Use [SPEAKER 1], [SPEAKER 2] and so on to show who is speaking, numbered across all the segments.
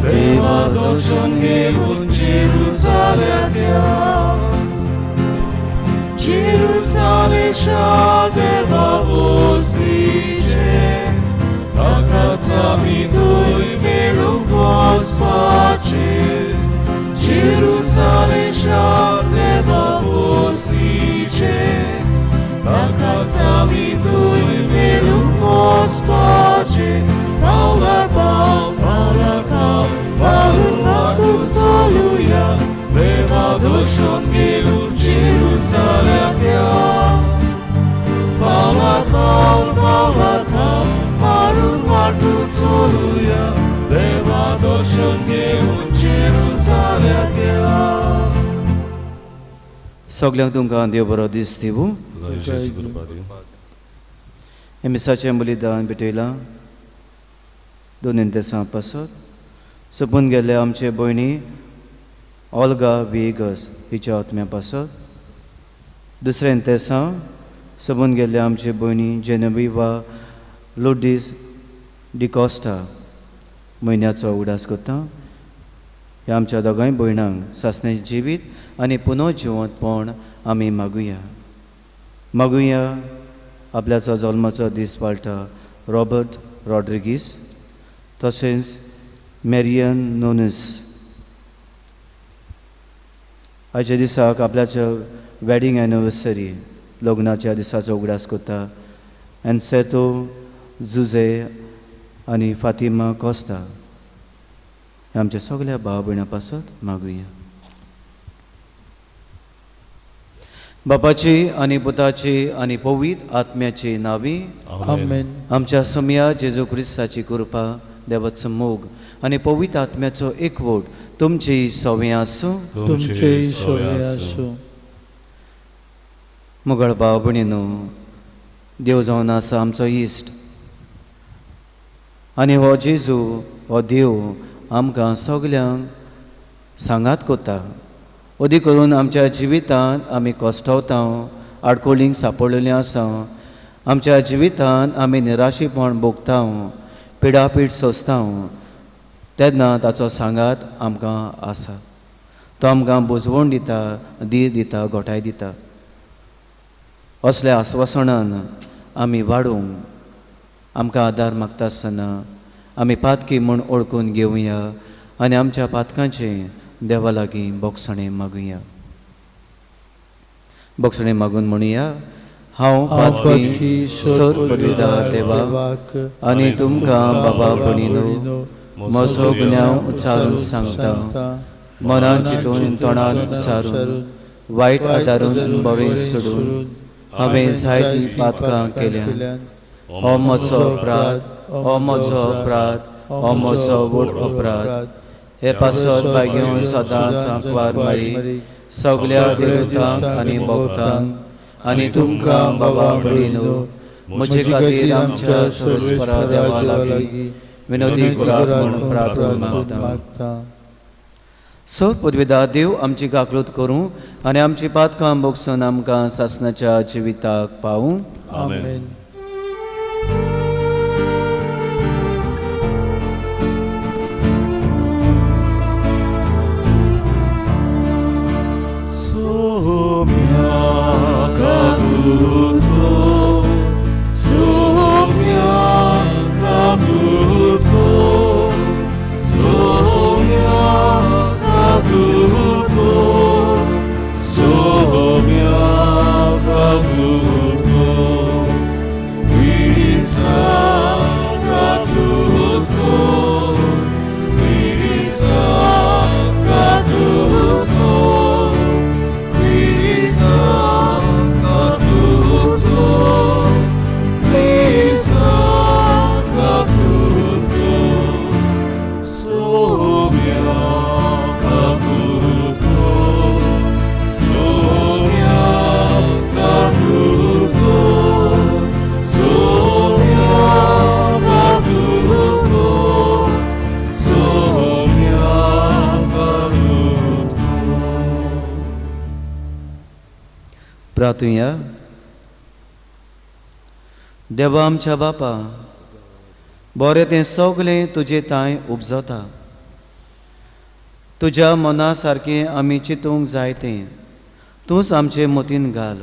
[SPEAKER 1] देवा दर्शन घेऊन जेरुसालेम या. जेरुसालेमच्या देवा वस्तीचे ताकाच आमी थंय मेळूंक वचपाचे. जेरुसालेमच्या देवा वस्तीचे ताकाच आमी थंय मेळूंक वचपाचे. पावलार पावल पावलार पावल पावून वाटून चलुया. देवा दर्शन घेऊन जेरुसालेम या. पावलार पावल पावलार पावल पावून वाटून चलुया. देवा दर्शन घेऊन जेरुसालेम या.
[SPEAKER 2] सगळ्यांक तुमकां देव बरो दीस दिवं. हे मिसाचें बलिदान भेटयलां 2 पासत. सोंपून गेले आमचे भयणी ऑल्गा वेगस हिच्या आत्म्या पासत. 2 सोंपून गेले आमचे भयणी जेनेविवा लोर्डिस डिकॉस्टा म्हयन्याचो उडास करता. ह्या आमच्या दोगांय भयणांक सासणें जिवीत आनी पुनर्जिवंतपण आमी मागुया. मागुया आपल्याचो जल्माचो दीस पाळटा रॉबर्ट रॉड्रिगीस तशेंच मेरियन नोनीस. आयच्या दिसाक आपल्याचो वेडिंग एनिवर्सरी लग्नाच्या दिसाचो उगडास करता एन्सेतो जुजे आनी फातिमा कोस्ता. आमच्या सगळ्या भाव भयणां पासत मागुया. बापाची आनी पुताची आनी पवित्र आत्म्याची नांवी
[SPEAKER 3] आमेन.
[SPEAKER 2] आमच्या सम्या जेजू क्रिस्ताची कृपा देवाचो मोग आनी पवित्र आत्म्याचो एकवट तुमची सवय आसूं.
[SPEAKER 3] तुमचे सोय आसूं.
[SPEAKER 2] मुगळ भाव भयणीनो, देव जावन आसा आमचो इश्ट आनी हो जेजू हो देव आमकां सगल्यांक सांगात कोता. अदी करून आमच्या जिवितांत आमी कश्टावता, आडकोळींक सांपडलेलीं आसा. आमच्या जिवितांत आमी निराशीपण भोगता, पिडापीड सोंसता. तेन्ना ताचो सांगात आमकां आसा. तो आमकां बुजवण दिता, धीर दिता, घोटाय दिता. असल्या आस्वासणान आमी वाडूंक आमकां आदार मागता आसतना आमी पातकी म्हूण ओळखून घेवया आनी आमच्या पातकांचें देवा लागीं बोगसणें मागुया. बोगसणें मागून म्हणुया, हांव पातकी सोद पदवीदार देवाक आनी तुमकां बाबा भयणीनो म्हजो गुन्यांव उच्चारून सांगता. मनान चिंतून तोंडान उच्चारून वायट आदारून बरें सोडून हांवें जायतीं पातकां केल्यात. हो म्हजो अपराध, हो म्हजो अपराध, हो म्हजो व्हड अपराध. हे पासत बागेवन सदांच सांकवार मारी सगळ्या देवतांक आनी भक्तांक आनी तुमकां बाबा भयणीनो म्हजे खातीर आमच्या सर्वेस्परा देवा लागीं विनोदी करात म्हूण प्रार्थना मागता. सर पदवीदार देव आमची गागलोत करूं आनी आमची पातकां बोगसून आमकां सासणाच्या जिविताक पावूं.
[SPEAKER 3] आमेन.
[SPEAKER 2] प्रार्थुया. देवा आमच्या बापा, बरें तें सगळें तुजे ताय उपजता. तुज्या मना सारकें आमी चिंतूंक जाय तें तूंच आमचे मतीन घाल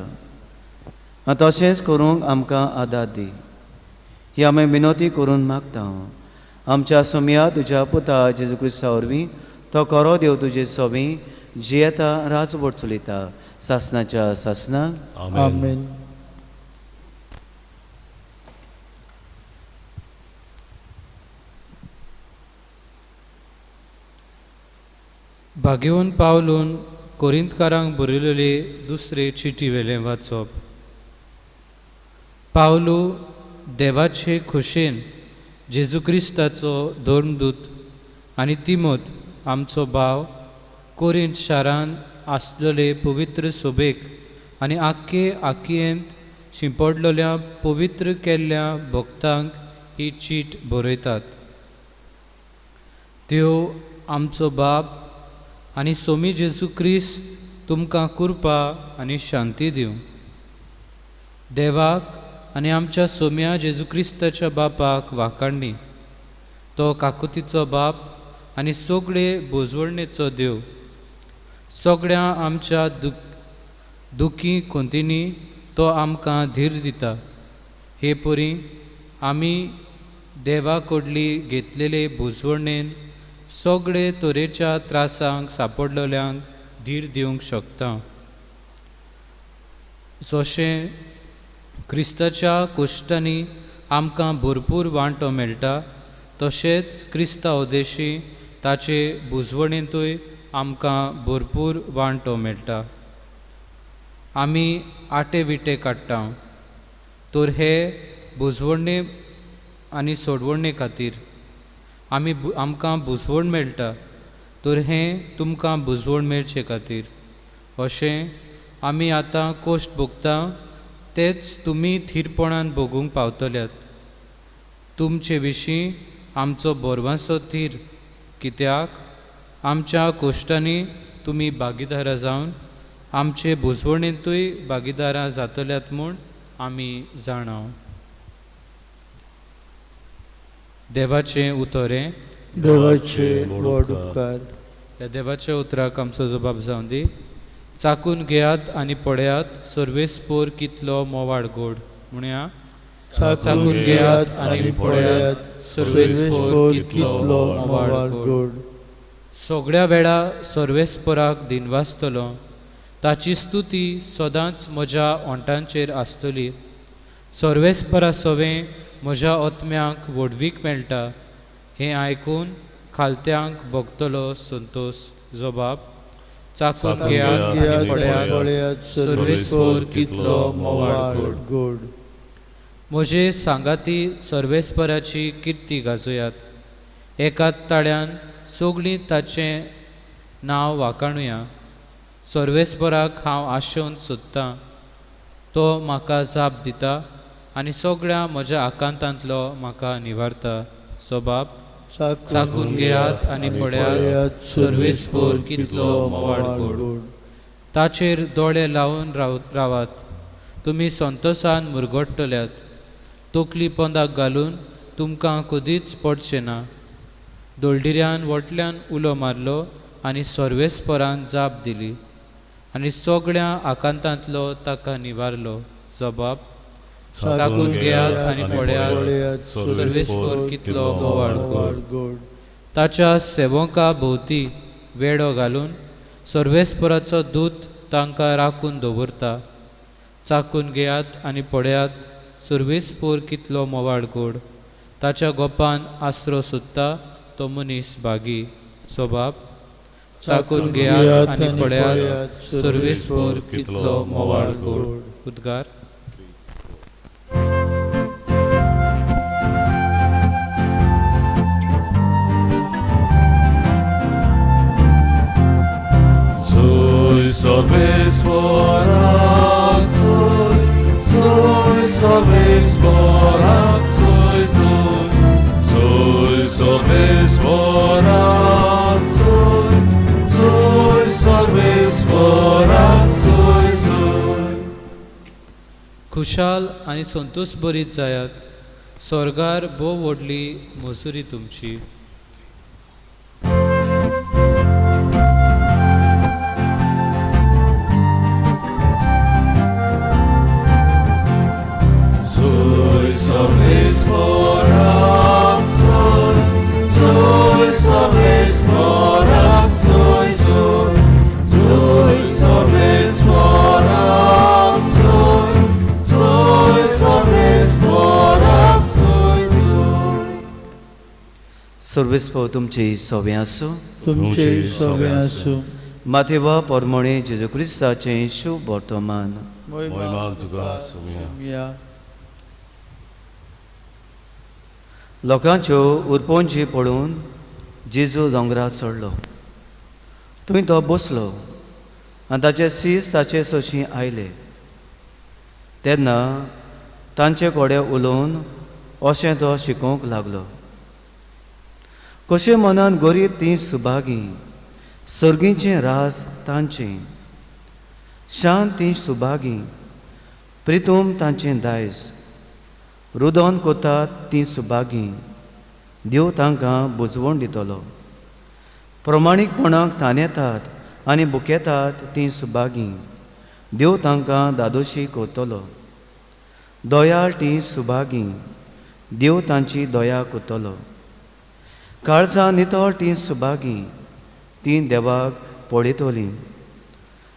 [SPEAKER 2] तशेंच करूंक आमकां आदार दी. ही आमी विनोती करून मागता आमच्या सोम्या तुज्या पुता जेजू क्रिस्ता वरवीं तो खरो देव तुजे सोबी जियेता राजवट चलयता सासनाच्या सासनाक.
[SPEAKER 3] आमेन.
[SPEAKER 4] भाग्यवन पावलून कोरिंतकारांक बरयलेले दुसरे चिटी वेलें वाचप. पावलू देवाचे खुशेन जेजू क्रिस्ताचो धर्मदूत आनी तिमोत आमचो भाव कोरिंत शारान आसलेले पवित्र सोबेक आनी आख्खे आख्येंत शिंपडलेल्या पवित्र केल्ल्या भक्तांक ही चीट बरयतात. देव आमचो बाप आनी सोमी जेजू क्रिस्त तुमकां कृपा आनी शांती दिवं. देवाक आनी आमच्या सोम्या जेजू क्रिस्ताच्या बापाक वाखाणणी. तो काकुतीचो बाप आनी सगळे बोजवणेचो देव. सगळ्या आमच्या दुखी खोंतींनी तो आमकां धीर दिता. हे परी आमी देवा कडली घेतलेले बोजवणेन सगळे तरेच्या त्रासांक सांपडलेल्यांक धीर दिवंक शकता. जशें क्रिस्ताच्या कश्टांनी आमकां भरपूर वांटो मेळटा तशेंच क्रिस्ता उदेशी ताचे बुजवणेंतूय आमकां भरपूर वांटो मेळटा. आमी आटे विटे काडटा तर हे बुजवणे आनी सोडवणे खातीर. आमकां बुजवण मेळटा तर हें तुमकां बुजवण मेळचे खातीर. अशें आमी आतां कश्ट भोगता तेच तुमी थीरपणान भोगूंक पावतल्यात. तुमचे विशीं आमचो बोरवांचो थीर, कित्याक आमच्या कश्टांनी तुमी भागीदारां जावन आमचे बुजवणेंतूय भागीदारां जातल्यात म्हूण आमी जाणाव. देवाचें उतोरें.
[SPEAKER 3] देवाचे व्हड उपकार.
[SPEAKER 4] ह्या देवाच्या उतराक आमचो जबाब जावन दी. चाकून घेयात आनी पळयात सर्वेस्पोर कितलो मोवाळ गोड. म्हणया चाकून घेयात आनी पळयात सर्वेस्पोर कितलो मोवाळ गोड. सगळ्या वेळा सर्वेस्पोराक दिनवासतलो. ताची स्तुती सदांच म्हज्या ओंठांचेर आसतली. सर्वेस्परा सवें म्हज्या आत्म्याक व्हडवीक मेळटा. हें आयकून खालत्यांक भोगतलो संतोश. जबाब. चाकून घेयात आनी पळयात सर्वेस्पोर कितलो मोवाळ गोड. म्हजे सांगाती सर्वेस्पराची किर्ती गाजोयात. एकाच ताळ्यान सगळीं ताचें नांव वाखाणुया. सर्वेस्पराक हांव आशेवन सोदतां. तो म्हाका जाप दिता आनी सगळ्या म्हज्या आकांतांतलो म्हाका निवारता. जबाब. चाकून घेयात आनी पळयात सर्वेस्पोर कितलो मोवाळ गोड. ताचेर दोळे लावन रावात. तुमी संतोशान मुरगोडटल्यात. तकली पोंदाक घालून तुमकां कदीच पडचें ना. दोळडिऱ्यान वटल्यान उलो मारलो आनी सर्वेस्परान जाप दिली आनी सगळ्या आकांतांतलो ताका निवारलो. जबाब. चाकून घेयात आनी पळयात सर्वेस्पोर कितलो मोवाळ गोड. ताच्या सेवकां भोवती वेडो घालून सर्वेस्पराचो दूत तांकां राखून दवरता. चाकून घेयात आनी पळयात सर्वेस्पोर कितलो मोवाळ गोड. ताच्या गोपान आसरो सोदता तो मनीस भागी. जबाब. चाकून घेयात आनी पळयात सर्वेस्पोर कितलो मोवाळ गोड. उद्गार.
[SPEAKER 1] Sorvesporak soy, soy sorvesporak soy, soy sorvesporak soy, soy sorvesporak soy.
[SPEAKER 4] Khushal आनी संतोश बरीत जायात. स्वर्गार भोव व्हडली मजुरी तुमची.
[SPEAKER 2] सर्वेस्पो तुमची सोबे आसूं.
[SPEAKER 3] तुमचे सोबे आसूं.
[SPEAKER 2] माथेवा पोरमोणे जेजू क्रिस्ताचें शुभ वर्तमान.
[SPEAKER 1] मोहिमा तुका सोम्या.
[SPEAKER 2] लोकांच्यो उरपोंजी पळोवन जेजू दोंगरार चडलो. थंय तो बसलो आनी ताचे सीस ताचे सोशी आयले. तेन्ना तांचे कोडे उलोवन अशें तो शिकोवंक लागलो. कशे मनान गरीब तीं सुभागी, सर्गीचें रास तांचें. शांत तीं सुभागी, प्रितूम तांचें दायज. रुदोन कोतात तीं सुभागी, देव तांकां बुजवण दितलो. प्रमाणीकपणाक तानेतात आनी बुकेतात तीं सुभागी, देव तांकां दादोशी कोत्तलो. दोयाळ तीं सुभागी, देव तांची दोया कोत्तलो. काळजां नितळ तीं सुभागी, तीं देवाक पळयतलीं.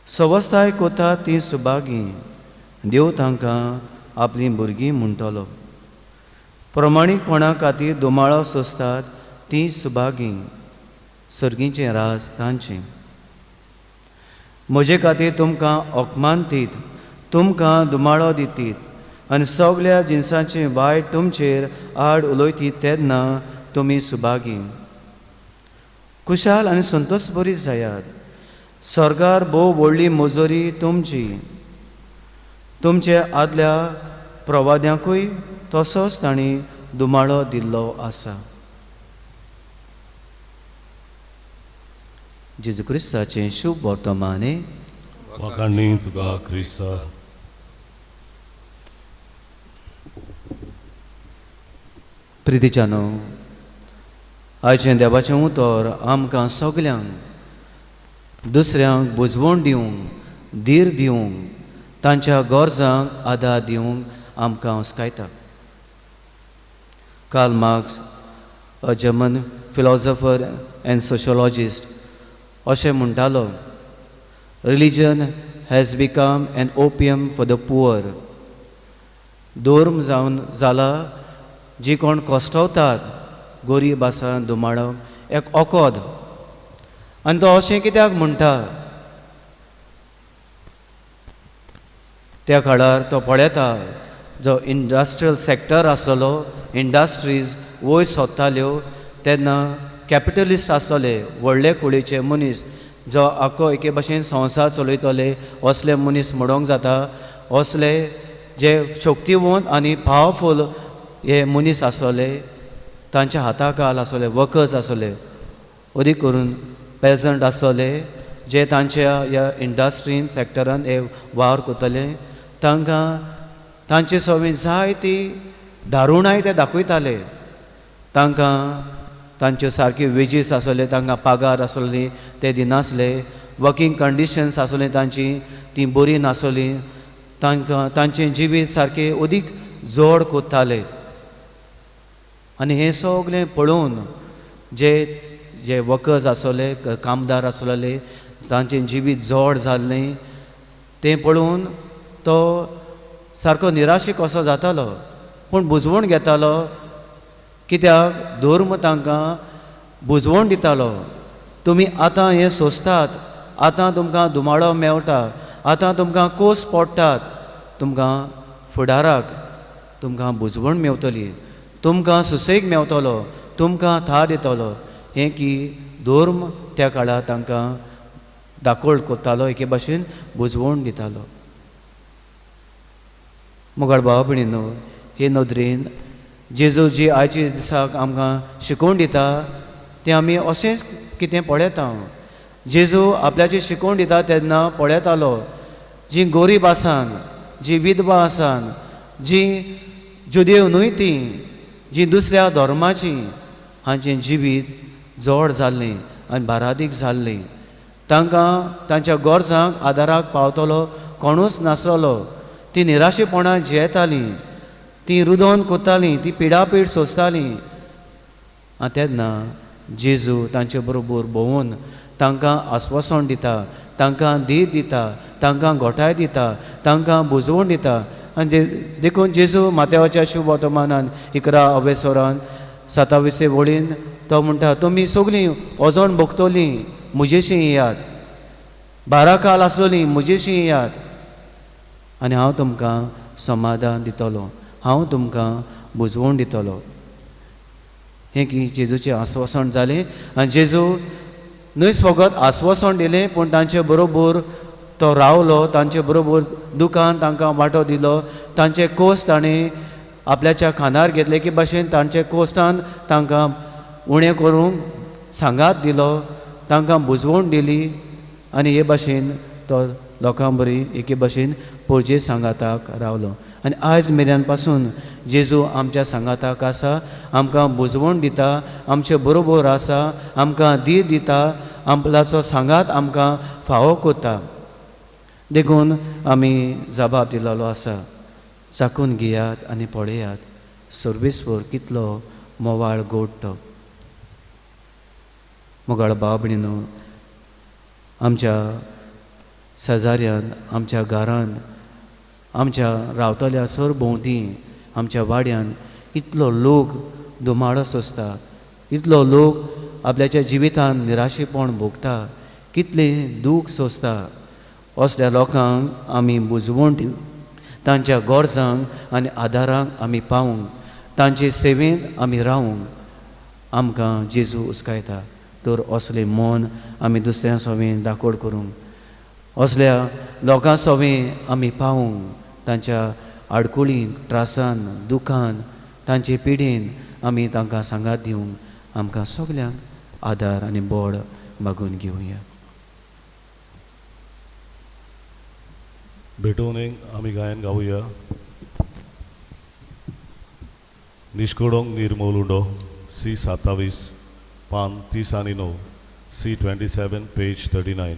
[SPEAKER 2] सवस्थाय कोतात तीं सुभागी, देव तांकां आपलीं भुरगीं म्हणटलो. प्रमाणीकपणा खातीर दुमाळो सोंसतात तीं सुभागी, सर्गीचें रास तांचें. म्हजे खातीर तुमकां अपमान दीत, तुमकां दुमाळो दितीत आनी सगळ्या जिन्सांचें वायट तुमचेर आड उलयतीत तेन्ना तुमी सुभागी. खुशाल आनी संतोश बरी जायात. स्वर्गार भोव व्हडली मजुरी तुमची. तुमचे आदल्या प्रवाद्यांकूय तसोच तांणी दुमाळो दिल्लो आसा. जेजू क्रिस्ताचें शुभ वर्तमाने.
[SPEAKER 1] वखाणी तुका क्रिस्ता.
[SPEAKER 2] प्रितीच्यानो, आयचें देवाचें उतर आमकां सगल्यांक दुसऱ्यांक बुजवण दिवंक, धीर दिवंक, तांच्या गरजांक आदार दिवंक आमकां उस्कायता. Karl Marx, a German philosopher and sociologist, अशें म्हणटालो, religion has become an opium for the poor. धर्म जावन जाला जी कोण कश्टवतात, गरीब आसा दुमाळो एक ओकोद. आनी तो अशें कित्याक म्हणटा? त्या काळार तो पळयता जो इंडस्ट्रियल सॅक्टर आसलो, इंडस्ट्रीज वयर सोदताल्यो तेन्ना कॅपिटलिस्ट आसतले, व्हडले कुळीचे मनीस जो आख्खो एके भाशेन संवसार चलयतले असले मनीस म्हणोंक जाता. असले जे शक्तिवंत आनी पावरफूल हे मनीस आसले, तांच्या हाताखाल आसले वर्कर्स आसले, अदीक करून पेजंट आसले जे तांच्या ह्या इंडस्ट्रीन सॅक्टरान हे वावर करतले. तांकां तांचे सगळी जायती दारुणाय ते दाखयताले. तांकां तांच्यो सारकी वेजीस आसले, तांकां पागार आसली ते दिनासले. वर्कींग कंडिशन्स आसली तांची ती बरी नासली. तांकां तांचें जिवीत सारकें अदीक जड कोत्ताले. आनी हें सगळें पळोवन जे जे वर्कर्स आसले, कामदार आसलेले, तांचें जिवीत जड जाल्लें तें पळोवन तो सारको निराशी कसो जातालो. पूण बुजवण घेतालो कित्याक धर्म तांकां बुजवण दितालो. तुमी आतां हें सोंसतात, आतां तुमकां दुमाळो मेवता, आतां तुमकां कोस पडटात, तुमकां फुडाराक तुमकां बुजवण मेवतली, तुमकां सुसेग मेवतलो, तुमकां था दितलो. हें की धर्म त्या काळार तांकां दाखोळ कोत्तालो, एके भाशेन बुजवण दितालो. मोगाळ भाव भयणीनो, हे नदरेन जेजू जी आयच्या दिसाक आमकां शिकोवन दिता तें आमी अशेंच कितें पळयता. जेजू आपल्याची शिकोवन दिता तेन्ना पळयतालो जी गरीब आसान, जी विधवा आसान, जी जुदेव न्हय ती, जी दुसऱ्या धर्माची, हांचें जिवीत जड जाल्लें आनी भारादीक जाल्लें. तांकां तांच्या गरजांक आदाराक पावतलो कोणूच नासलो. ती निराशेपणां जियेतालीं, ती रुदोन कोत्तालीं, ती पिडापीड सोंसतालीं. आनी तेन्ना जेजू तांचे बरोबर भोंवून तांकां आस्वासन दिता, तांकां धीर दिता, तांकां घोटाय दिता, तांकां बुजवण दिता. आनी देखून जेजू माथेवाच्या शुभ वर्तमानान 11 अवेसोरान 27 वळीन तो म्हणटा तुमी सगळीं ओजोण भोगतलीं म्हजेशी येयात, 12 काळ आसलोलीं म्हजेशी येयात आनी हांव तुमकां समाधान दितलो, हांव तुमकां बुजवण दितलो. हें की जेजूचें आस्वासन जालें आनी जेजू न्हयच फकत आस्वासन दिलें पूण तांचे बरोबर तो रावलो, तांचे बरोबर दुखान तांकां वांटो दिलो, तांचे कोस्ट ताणें आपल्याच्या खांदार घेतले की भाशेन तांचे कोस्टान तांकां उणें करूंक सांगात दिलो, तांकां बुजवण दिली आनी हे भाशेन तो लोकां बरी एके भाशेन पोरजे सांगाताक रावलो. आनी आयज मेरेन पासून जेजू आमच्या सांगाताक आसा, आमकां बुजवण दिता, आमचे बरोबर आसा, आमकां दीर दिता, आपल्याचो सांगात आमकां फावो कोत्ता. देखून आमी जबाब दिलोलो आसा, चाखून घेयात आनी पळयात सर्वेस्वर कितलो मोवाळ गोड तो. मोगाळ भाव भयणीनो, आमच्या शेजाऱ्यान, आमच्या घरान, आमच्या रावतल्या सर भोंवतीं, आमच्या वाड्यान इतलो लोक दुमाळो सोंसता, इतलो लोक आपल्याच्या जिवितान निराशेपण भोगता, कितलें दूख सोंसता. असल्या लोकांक आमी बुजवण दिवं, तांच्या गरजांक आनी आदारांक आमी पावूंक, तांचे सेवेंत आमी रावूंक आमकां जेजू उस्कायता. तर असलें मन आमी दुसऱ्यां सोवें दाखोड करूंक, असल्या लोकां सोवें आमी पावूंक, तांच्या आडकुळींत, त्रासान, दुखान, तांचे पिडेन आमी तांकां सांगात दिवंक आमकां सगल्यांक आदार आनी बळ मागून घेवया.
[SPEAKER 1] भेटवणेक आमी गायन गावया. निश्कोडोंग निर्मोलुडो C27 पान 30 आनी 9, C27 पेज 39.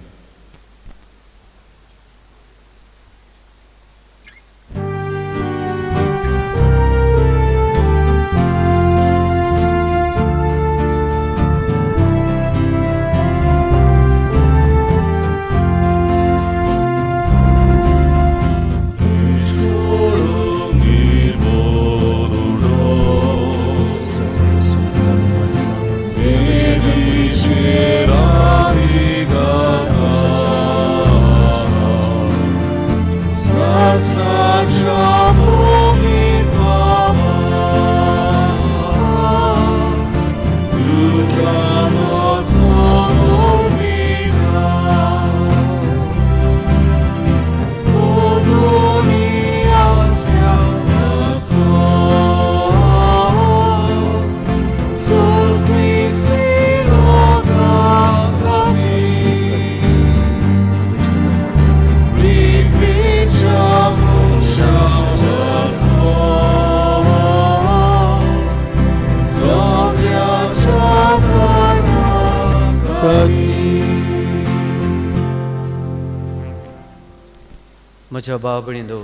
[SPEAKER 2] म्हज्या भाव भयणीनो,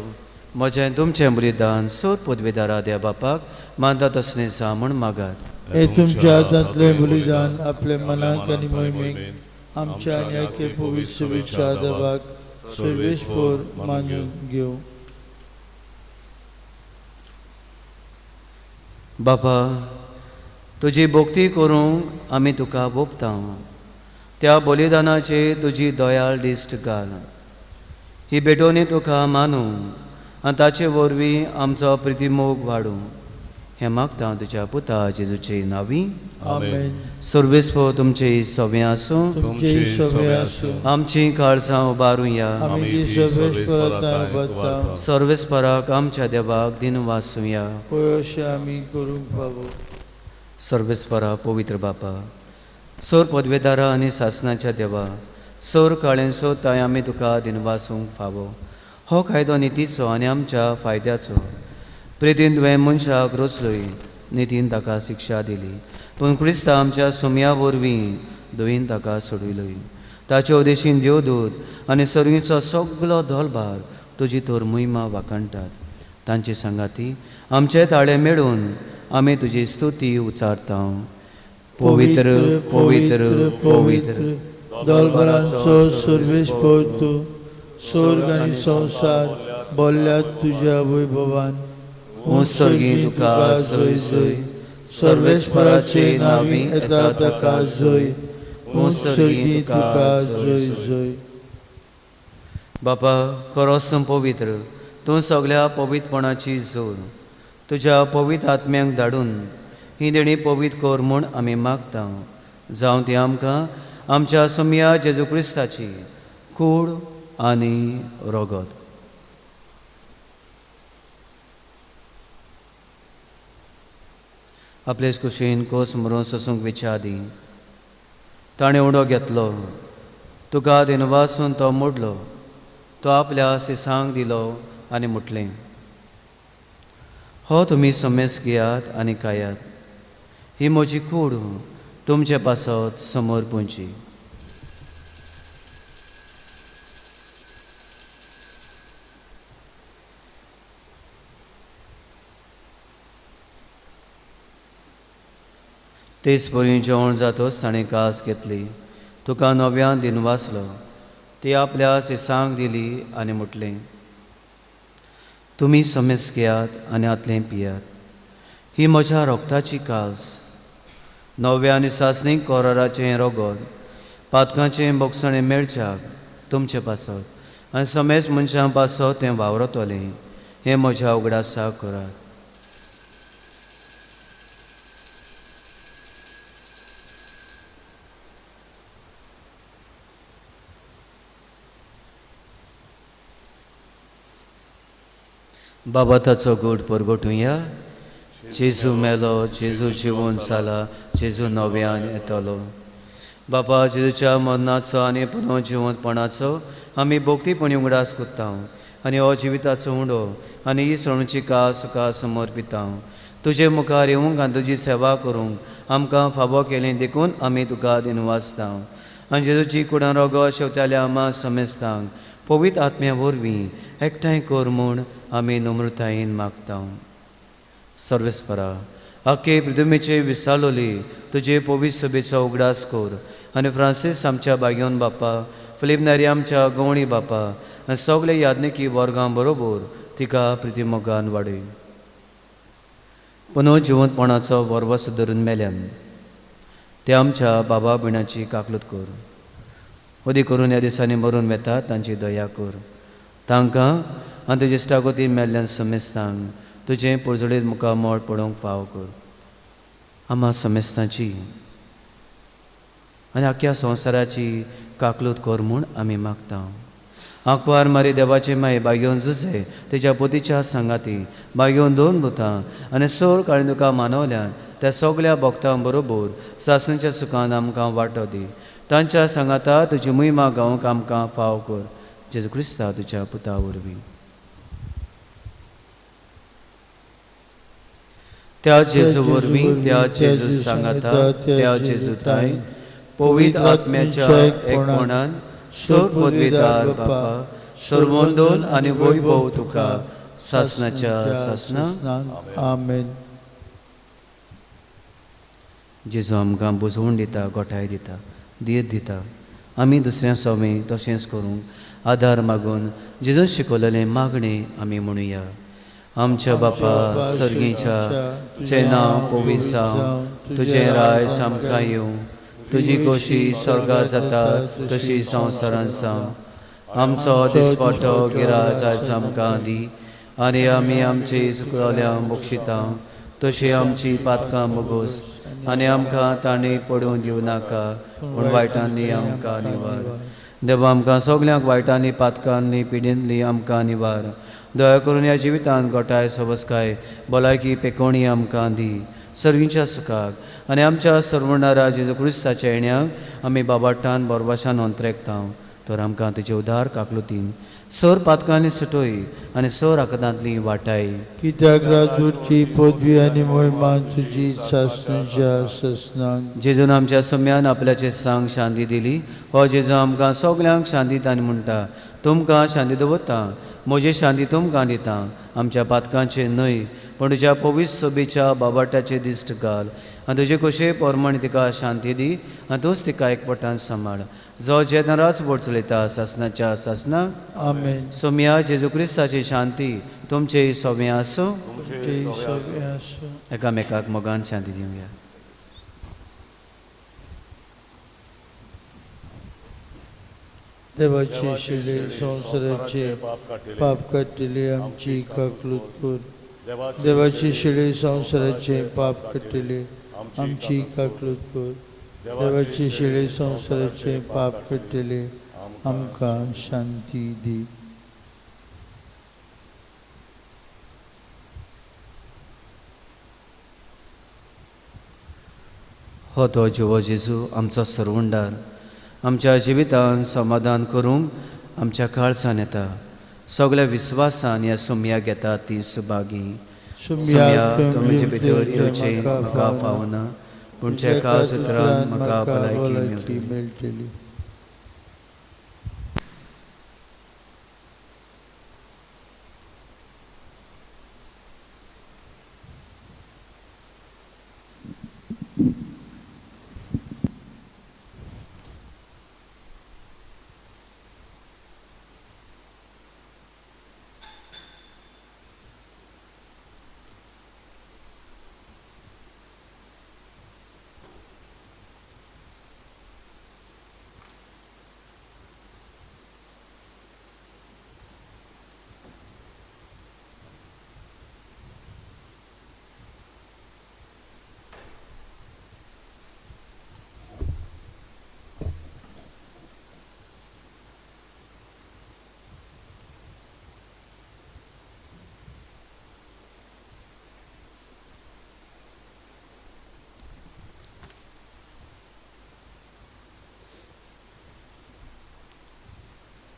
[SPEAKER 2] म्हजें तुमचें बलिदान सोद पदवेदारा देवा बापाक मानता तसलें सा म्हूण मागात.
[SPEAKER 3] हे तुमच्या हातांतलें बलिदान आपल्या मनाक आनी मोहिमेक आमच्या आनी आख्खे पवित्र विचार देवाक सर्वेस्पर मानून घेव.
[SPEAKER 2] बापा, तुजी भोक्ती करूंक आमी तुका भोगता. त्या बलिदानाचेर तुजी दयाळ दिश्ट घाल. ही भेटोवणी तुका मानूं आनी ताचे वरवीं आमचो प्रितीमोग वाडूं. हें मागता तुज्या पुता जेजूचे नांवी.
[SPEAKER 3] आमेन.
[SPEAKER 2] सर्वेस्पर तुमचे सवें आसूं.
[SPEAKER 3] तुमचे सवें आसूं.
[SPEAKER 2] आमची काळजां उबारुया.
[SPEAKER 3] आमी ती सर्वेस्परांत उबारता.
[SPEAKER 2] सर्वेस्पराक आमच्या देवाक दिन वासूया.
[SPEAKER 3] पळय अशें आमी करूंक फावो.
[SPEAKER 2] सर्वेस्परा पवित्र बापा, सोर पदवेदारा आनी सासणाच्या देवा, सोर काळेंचो ताय आमी तुका दिनवासूंक फावो. हो कायदो नितीचो आनी आमच्या फायद्याचो. प्रितीन तुवें मनशाक रचलोय, नितीन ताका शिक्षा दिली, पूण क्रिस्ता आमच्या सुमया वरवीं धुयेन ताका सोडयलोय. ताचे उदेशीन देवदूत आनी सर्गीचो सगलो धोलबार तुजी तर महिमा वाखाणटात. तांचे सांगाती आमचे ताळे मेळून आमी तुजी स्तुती उचारता. पवित्र पवित्र पवित्र
[SPEAKER 3] दलबरांचो सर्वेस्पर तूं, स्वर्ग आनी संवसार भरल्यात तुज्या वैभवान.
[SPEAKER 2] उत्सर्गी तुका सय सय
[SPEAKER 3] सर्वेस्पराचे नावी येता ताका जय, मुसर्गी तुका जय जय.
[SPEAKER 2] बापा खरोच पवित्र, तूं सगळ्या पवित्रपणाची जोर तुज्या पवित्र आत्म्यांक धाडून ही देणी पवित्र कर म्हूण आमी मागता. जावं ती आमकां आमच्या सोम्या जेजू क्रिस्ताची कूड आनी रोगत. आपलेच कुशीन कोस मरून ससूंक विचादी ताणें उडो घेतलो, तुका दिनवासून तो मोडलो, तो आपल्या सिसांक दिलो आनी मुटलें. हो तुमी समेस घेयात आनी खायात, ही म्हजी कूड तुमचे पासत समोर पोंची. तेच परी जेवण जातोच ताणें कास घेतली, तुका नव्यान दिनवासलो, ती आपल्या सिसांक दिली आनी मुटलें. तुमी समेस घेयात आनी आतलें पियात, ही म्हज्या रोगताची कास, नव्या आनी सासणीक कोराराचें रोगत, पातकांचें बोगसणें मेळच्याक तुमचे पासत आनी समेस मनशां पासत तें वावरतलें, हें म्हज्या उगडासा करात. बाबा ताचो गोड परगटुया. जेजू मेलो, जेजू जिवून जाला, जेजू नव्यान येतलो. बापा जेजूच्या मरणाचो आनी पुनः जिवंतपणाचो आमी भोक्तीपणी उगडास कोत्ता आनी हो जिविताचो उंडो आनी ही सणूची कास तुका समर्पिता. तुजे मुखार येवंक आनी तुजी सेवा करूंक आमकां फावो केलें देखून आमी तुका दिनवासता. आनी जेजूची कुडां रोगो शेवताल्या आमा समेस्तांक पवित्र आत्म्या वरवीं एकठांय कर म्हूण आमी नम्रतायेन मागता. सर्वेस्परा आख्खे पृथ्वीचे विसालोली तुजे पवित्र सभेचो उगडास कर आनी फ्रांसीस आमच्या बागेवन बापा, फिलीप नेरी आमच्या गवणी बापा आनी सगळे यादनिकी वर्गां बरोबर तिका प्रितीमोगान वाडय. पुनः जिवंतपणाचो वरवस धरून मेल्यान ते आमच्या बाबा भयणाची काकलूत कर. उदी करून ह्या दिसांनी मरून वेतात तांची दया कर. तांकां आनी तुजे इश्टागोती मेल्ल्यान समेस्तांक तुजें पुरजळीत मुखामोळ पडोवंक फाव कर. आम्हा समेस्तांची आनी आख्या संवसाराची काकलूत कर म्हूण आमी मागता. आंकवार मारी देवाचे माय बागेवन झुजे तेज्या पोतीच्या सांगाती बागेवन दोन भुतां आनी सोर काळीं तुका मानवल्यान त्या सगळ्या भक्तां बरोबर सासणेच्या सुखान आमकां वांटो दी. तांच्या सांगाता तुजी महिमा गावंक आमकां फाव कर. जेजू क्रिस्ता तुज्या पुता वरवीं. त्या जेजू वरवीं, त्या जेजू सांगाता, त्या जेजू ताई पवित्र आत्म्याच्या एकपणान सोर पदवीदार बापा, सर्वोंदोन आनी वैभव तुका सासणाच्या सासणांक.
[SPEAKER 3] आमेन.
[SPEAKER 2] जेजू आमकां बुजवून दिता, गोठाय दिता, धीर दिता. आमी दुसऱ्या सोमी तशेंच करूंक आदार मागून जेजून शिकयलेलें मागणें आमी म्हणुया. आमच्या बापा सर्गीच्या, तुजें नांव पवित्र जावं, तुजें राय आमकां येवं, तुजी खोशी स्वर्गा जाता तशी संवसारांत जावं. आमचो दिसपट्टो गिराय आयज आमकां दी आनी आमी आमची चुकलोल्यांक बक्षिता तशी आमची पातकां मोगोस आनी आमकां ताणी पडून दिवं नाका, पूण वायटांनी आमकां निवार. देवा आमकां सगल्यांक वायटांनी पातकांनी पिडींतली आमकां निवार. दया करून ह्या जिवितांत गोठाय सबस्काय भलायकी पेकोवणी आमकां दी. सर्गीच्या सुखाक आनी आमच्या सर्वणारा जेजू क्रिस्ताच्या येण्याक आमी बाबाटान बरवाशान अंतरेकता. तर आमकां तुजे उदार काकलुतीन सर पातकांनी सुटोय आनी सर आकदांतली वाटाय.
[SPEAKER 3] कित्याक राजूची पदवी आनी मोहिमा तुजी सासणेच्या ससनांक.
[SPEAKER 2] जेजून आमच्या सम्यान आपल्याचे सांग शांती दिली. हो जेजू आमकां सगल्यांक शांती दिता आनी म्हणटा, तुमकां शांती दवरता, म्हजी शांती तुमकां दिता. आमच्या पातकांचे न्हय पण तुज्या पवित्र सभेच्या बाबाटाचे दिश्ट घाल आनी तुजे कशे पोरमण तिका शांती दी आनी तूंच तिका एकवटान सांबाळ. जो जेदनाराच बोट चलयता सासनाच्या सासनाक
[SPEAKER 3] आमेन.
[SPEAKER 2] सोम्या जेजू क्रिस्ताची शांती तुमचे सोम्य आसूं.
[SPEAKER 3] जय सगळे असो.
[SPEAKER 2] एकामेकाक मोगान शांती दिवया.
[SPEAKER 3] देवाचे शिले संवसाराचे पाप काटिले आमची काकलूत कर. देवाचे शिले संवसाराचे पाप काटिले आमची काकलूत कर. देवाचे शिले संवसाराचे पाप काटिले आमकां शांती दी.
[SPEAKER 2] हो तो जिवो जेजू आमचो सरवंडार आमच्या जिवितान समाधान करूंक आमच्या काळजान येता. सगळ्या विस्वासान ह्या सोम्याक येता ती सुभागी. सोम्या तुमचे भितर येवचें म्हाका फावना, पूण जे काळज उतरान म्हाका भलायकी मेळटली.
[SPEAKER 3] मेळटली.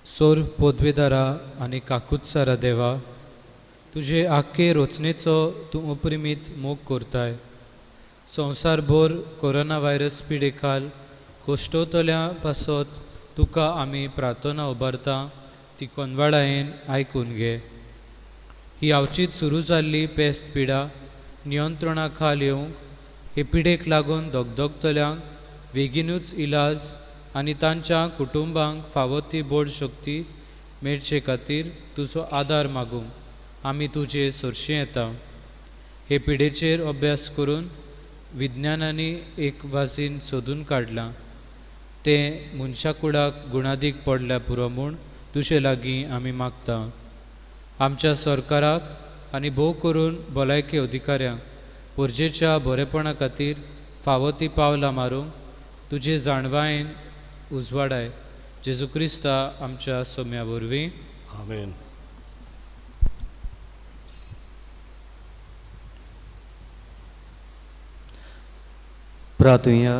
[SPEAKER 4] सोर्व पोदवेदारा आनी काकुत्सारा देवा, तुजे आख्खे रचनेचो तूं अप्रिमीत मोग करताय. संवसारभर कोरोना व्हायरस पिडेखाल कोश्टोतल्या पासत तुका आमी प्रार्थना उबारता ती कोनवाडायेन आयकून घे. ही आवचीत सुरू जाल्ली पेस्त पिडा नियंत्रणा खाल येवंक, हे पिडेक लागून दोगदोगतल्यांक बेगीनूच इलाज आनी तांच्या कुटुंबांक फावो ती बोड शक्ती मेळचे खातीर तुजो आदार मागूंक आमी तुजे सरशी येता. हे पिडेचेर अभ्यास करून विज्ञानानी एक वासीन सोदून काडलां. तें मनशाकुडाक गुणादीक पडल्या पुरो म्हूण तुजे लागीं आमी मागता. आमच्या सरकाराक आनी भोव करून भलायकी अधिकाऱ्यांक परजेच्या बरेपणा खातीर फावो ती पावलां मारूंक तुजे जाणवायेन उजवाडाय. जेजू क्रिस्ता आमच्या सोम्या वरवीं.
[SPEAKER 1] आमेन.
[SPEAKER 2] प्रार्थुया.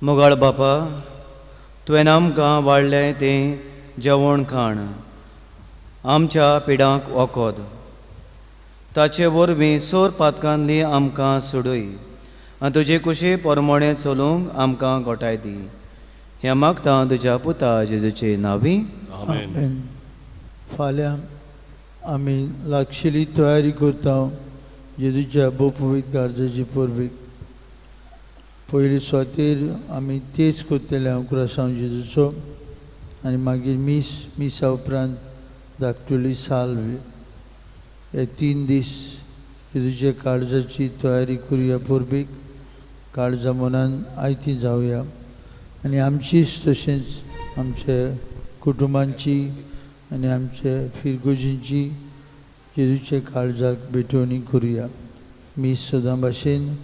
[SPEAKER 2] मोगाळ बापा, तुवें आमकां वाडलें तें जेवण खाण आमच्या पिडांक वखद, ताचे वरवीं सोर पातकांतली आमकां सोडूय आनी तुजे कुशी परमोणें चलूंक आमकां घोटाय दी. हें मागता तुज्या पुता जेजूचे नांवी.
[SPEAKER 1] आमेन.
[SPEAKER 3] आमेन. फाल्यां आमी लागशिल्ली तयारी करता जेजूच्या बोपवीत काळजाची परबीक. पयलीं स्वातेर आमी तेच करतले उकरासांव जेजूचो आनी मागीर मिसा उपरांत धाकटुली साल्व. हे 3 दीस जेजूच्या काळजाची तयारी करुया परबीक. काळजा मनान आयती जावया आनी आमचीच तशेंच आमच्या कुटुंबांची आनी आमच्या फिरगोजींची जेजूच्या काळजाक भेटवणी करुया. मीस सदां भाशेन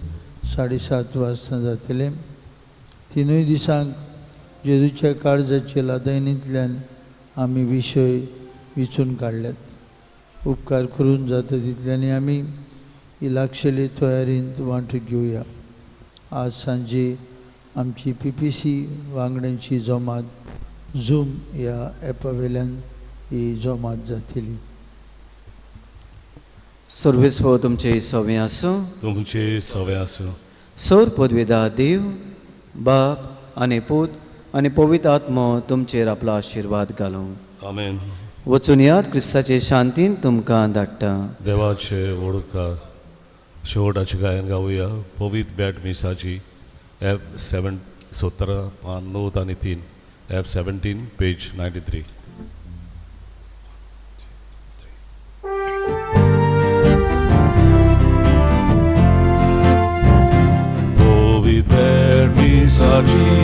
[SPEAKER 3] 7:30 वाजता जातलें. 3 दिसांक जेजूच्या काळजाचे लादायनींतल्यान आमी विशय विचून काडल्यात. उपकार करून जाता तितल्यांनी आमी ही लागशिल्ले तयारींत वांटो घेवया. आज सांजे आमची PPC वांगड्यांची जमात झूम ह्या एपा वयल्यान ही जमात जातली.
[SPEAKER 2] सर्वेस्व तुमचे सवें आसूं.
[SPEAKER 1] तुमचे सवे आसूं.
[SPEAKER 2] सोर पदवेदार देव, बाप आनी पूत आनी पवित्र आत्मो तुमचेर आपलो आशिर्वाद घालूं.
[SPEAKER 1] आमेन.
[SPEAKER 2] वचून याद क्रिस्ताचे शांतीन तुमकां धाडटा.
[SPEAKER 1] देवाचे वडकार शेवटाचे गायन गावया. पवित्र बॅट मिसाची 17 पान 9 आणि 3 F17 पेज 93. Poviter misaci